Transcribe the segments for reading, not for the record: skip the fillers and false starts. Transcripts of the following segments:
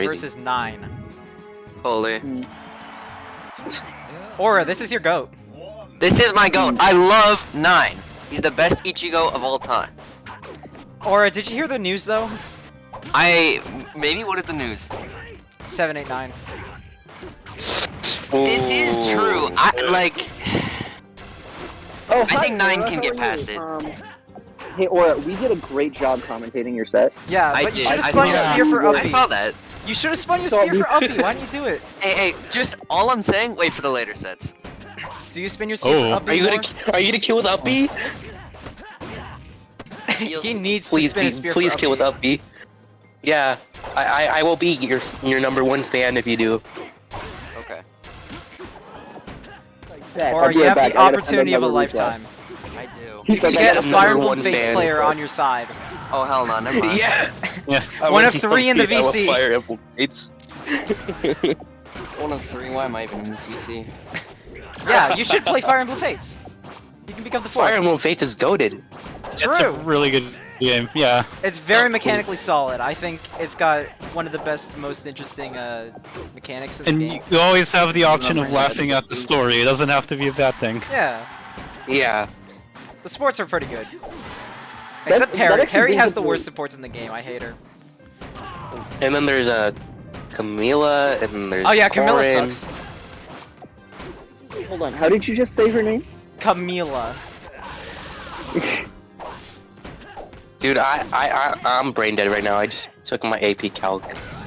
versus 9. Holy. Aura, this is your GOAT. This is my goat. I love 9. He's the best Ichigo of all time. Aura, did you hear the news though? Maybe what is the news? 789. This is true. I think 9 Aura, can get how are past you? it. Hey, Aura, we did a great job commentating your set. Yeah, I but you did. should have I spun saw your that. spear for I Uppy. I saw that. You should have spun your spear for Uppy. Why didn't you do it? Hey, just all I'm saying, wait for the later sets. Do you spin your spear for Uppy? Are you gonna kill with Uppy? He needs to Please, spin his spear please for kill with Uppy. Uppy. Yeah, I will be your #1 fan if you do. Okay. Or you have the opportunity of a lifetime. I do. You can get a Fire Emblem #1 Fates fan. player on your side. Oh hell no, never mind. Yeah. One of 3 in the VC. Fire Emblem Fates. 1 of 3. Why am I even in this VC? Yeah, you should play Fire Emblem Fates. You can become the 4th. Fire Emblem Fates is goated. True. It's a really good game, yeah. It's very mechanically solid. I think it's got one of the best, most interesting mechanics in the And game. you always have the option of Remember laughing this. at the story. It doesn't have to be a bad thing. Yeah, Yeah. the supports are pretty good. Except Perry. actually Perry brings has up the the- worst supports in the game. I hate her. And then there's Camila, and there's Oh yeah, Camilla Corin. sucks. Hold on, how did you just say her name? Camilla. Dude, I'm brain dead right now. I just took my AP Calc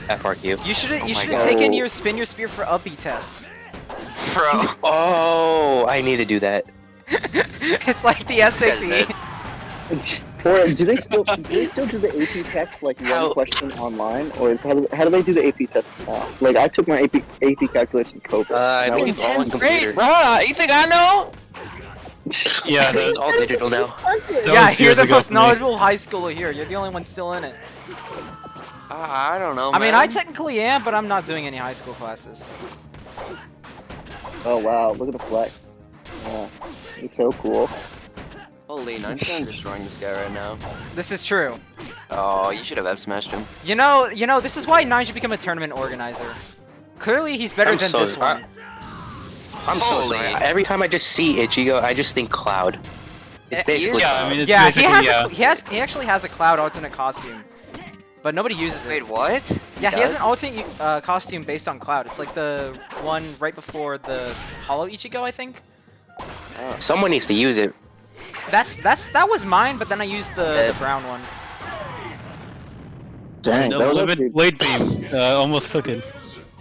FRQ. You should my have God. taken your spin your spear for Uppy test. Bro. Oh, I need to do that. It's like the guy's SAT. Or do they still do the AP test like one How- question online, or how do they do the AP test now? Like I took my AP calculus in Cobra. I and think was it's all on computer. Bruh, you think I know? Yeah, It's all digital now. that Yeah, was you're years the ago most for me. knowledgeable high schooler here. You're the only one still in it. I don't know, I mean, man. I technically am, but I'm not doing any high school classes. Oh wow, look at the flex. Yeah, it's so cool. Holy, I'm destroying this guy right now. This is true. Oh, you should have F-smashed him. You know, this is why 9 should become a tournament organizer. Clearly, he's better than this one. I'm so Holy. sorry. Every time I just see Ichigo, I just think Cloud. It's basically Yeah, I mean, it's Yeah, basically, he actually has a Cloud alternate costume, but nobody uses it. Wait, what? Yeah, he has an does? alternate costume based on Cloud. It's like the one right before the Hollow Ichigo, I think. someone needs to use it. That was mine, but then I used the brown one. Dang, that was Limit actually Blade Beam. Almost took it.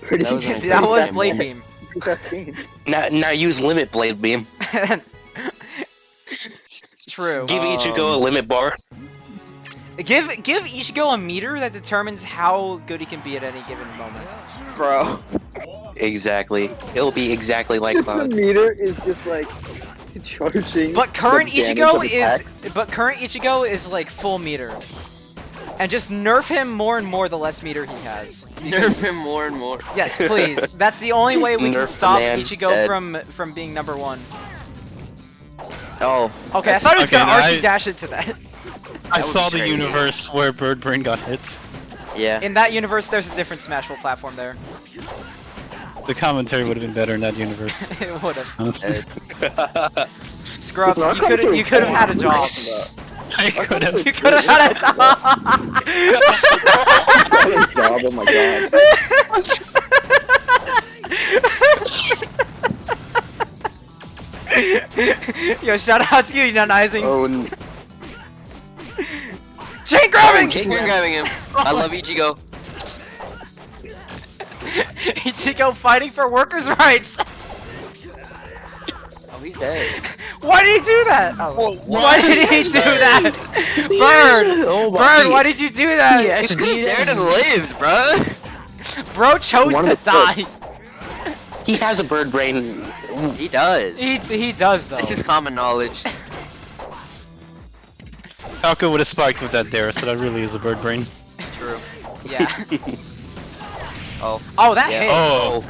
pretty. That was a- That was Pretty Blade fast Beam. Best game. Now use Limit Blade Beam. True. Give Ichigo a limit bar. Give Ichigo a meter that determines how good he can be at any given moment. Bro. Exactly. It'll be exactly like The Cloud. meter is just like charging. But current the damage Ichigo of his attack. current Ichigo is like full meter. And just nerf him more and more the less meter he has. Nerf him more and more. Yes, please. That's the only way we can Nerf the stop man. Ichigo Dead. from being #1. Oh. Okay, I that's- thought he was Okay, gonna now RC dash into that. I would saw be the crazy. universe where Bird Brain got hit. Yeah. In that universe, there's a different Smashville platform there. The commentary would have been better in that universe. It would have. Honestly. Scrub, Listen, our you could have had a job. I could have. You could have had a job. Job, oh my god. Yo, shout out to you, Nunizing. Oh, Chain grabbing! You're grabbing him. I love Ichigo. Ichigo fighting for workers' rights. Oh, he's dead. Why did he do that? Oh, why did he do that? Bird! Oh my Bird, why did you do that? Yes, He dared and lived, bro. Bro chose One to of the die. He has a bird brain. He does. He does though. This is common knowledge. Falco would have spiked with that dare, so that really is a Bird Brain. True. Yeah. Oh. Oh, that Yeah. hit. Oh.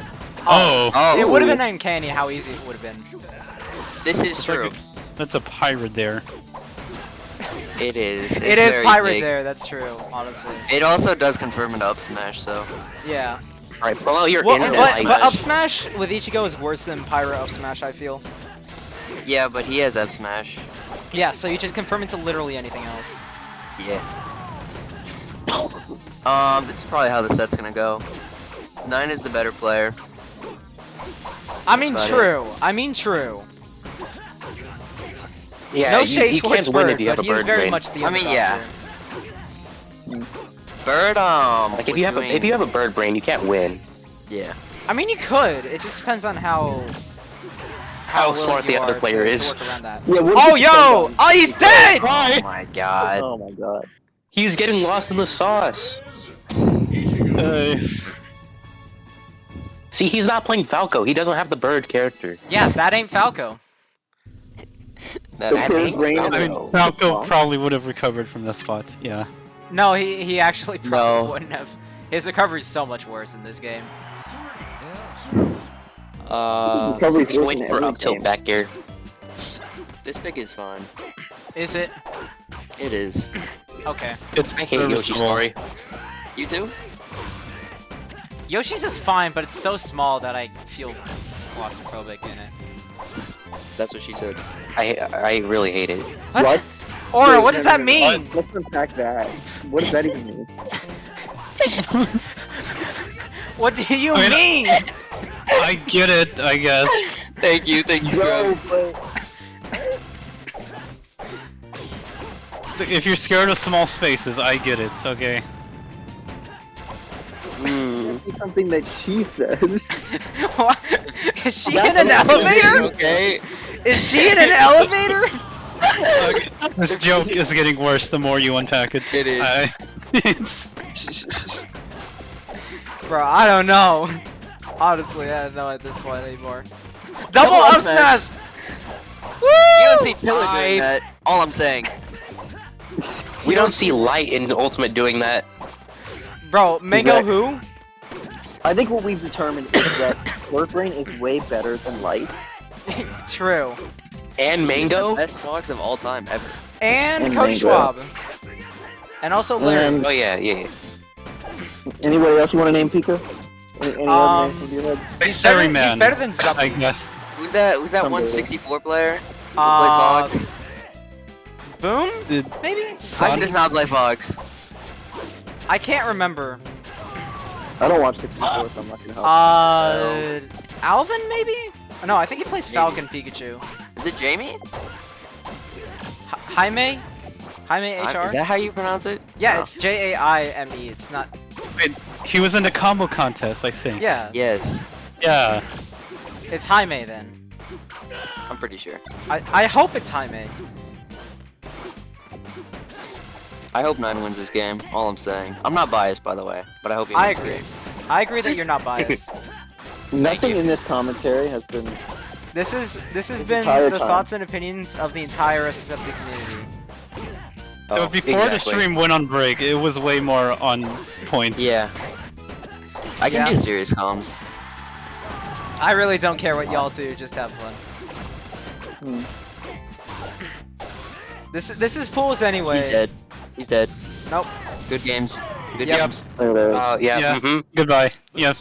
Oh. Oh. It would have been uncanny how easy it would have been. This is true. That's a pirate dare. It is. It's It is very pirate big. there. That's true. Honestly. It also does confirm an up smash, so. Yeah. Alright, blow out your Well, inner but light. up smash with Ichigo is worse than pirate up smash. I feel. Yeah, but he has up smash. Yeah. So you just confirm it to literally anything else. Yeah. This is probably how the set's gonna go. 9 is the better player. I mean, Got it. true. I mean, true. Yeah, No you shade can't towards win Bird, if you have but a he's bird very brain. much the I mean, underdog yeah. here. Bird, Like if was you have doing- if you have a bird brain, you can't win. Yeah. I mean, you could. It just depends on how willing smart you the other are player to is. work around that. Yeah, what Oh, if you yo! spend Oh, he's dead! Oh my god. Oh my god. He's getting lost in the sauce. See, he's not playing Falco. He doesn't have the bird character. Yeah, that ain't Falco. That The I bird think. brain I and mean, the- Falco probably would have recovered from that spot. Yeah. No, he actually probably No. wouldn't have. His recovery's so much worse in this game. Recovery's Just worse waiting in for every up tilt game. back here. This pick is fine. Is it? It is. Okay. It's I hate Yoshi's serviceable. story. You too? Yoshi's is fine, but it's so small that I feel claustrophobic in it. That's what she said. I really hate it. What? Aura, Wait, what no, does no, that no, mean? Let's unpack that. What does that even mean? What do you I mean? mean, I get it, I guess. Thank you, No, Scrub. but If you're scared of small spaces, I get it. Okay. it's something that she says. What? Is she That's in an what I'm elevator? Okay. Is she in an elevator? Okay. This joke is getting worse the more you unpack it. It is. Bro, I don't know. Honestly, I don't know at this point anymore. Double up smash! You don't see Pillar doing that. All I'm saying. We don't see Light in Ultimate doing that. Bro, Mango Exact- who? I think what we've determined is that Bird Brain is way better than Light. True. And He's the Mango? best fox of all time ever. And And Cody Mango. Schwab. And also Larry. And Oh yeah. anybody else you want to name Pika? Any other names in your head? He's better, Ferryman, he's better than I Zuppy. guess. Who's that Somebody. 164 player? Who plays Fox? Boom? Did Maybe? He Son- does not play Fox. I can't remember. I don't watch 64, so I'm not gonna help. Alvin maybe? No, I think he plays Maybe. Falcon Pikachu. Is it Jamie? Jaime? Jaime HR? Is that how you pronounce it? Yeah, No. it's Jaime. It's not. Wait, he was in the combo contest, I think. Yeah, Yes, Yeah. it's Jaime then. I'm pretty sure. I hope it's Jaime. I hope 9 wins this game. All I'm saying. I'm not biased, by the way, but I hope he I wins the agree. game. I agree that you're not biased. Nothing you. in this commentary has been. This has been entire the time. thoughts and opinions of the entire SSFD community. So before the stream went on break, it was way more on point. Yeah. I can Yeah. do serious comms. I really don't care what y'all do, just have fun. Hmm. This is pools anyway. He's dead. He's dead. Nope. Good games. Good Yep. games. There it is. Yeah. Yeah. Mm-hmm. Goodbye. Yeah.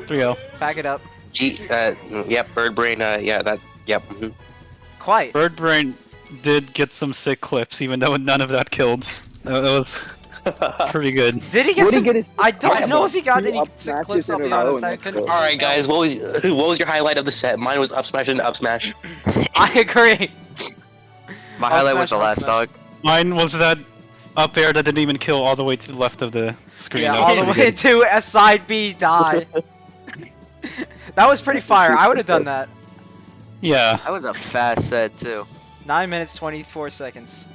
3-0. Back it up. Yep. Bird brain. Yeah. That. Yep. Mm-hmm. Quite. Bird Brain did get some sick clips, even though none of that killed. That was pretty good. Did he get Would he some? get his- I don't know if he got Two any up sick smashes clips, I'll in be a row honest. and I that's couldn't. good. All right, guys. What was your highlight of the set? Mine was up smash and up smash. I agree. My Up highlight was smash, the up last smash. stock. Mine was that up air that didn't even kill all the way to the left of the screen. Yeah, That all was the pretty way good. to a side B die. That was pretty fire. I would have done that. Yeah. That was a fast set too. 9 minutes 24 seconds.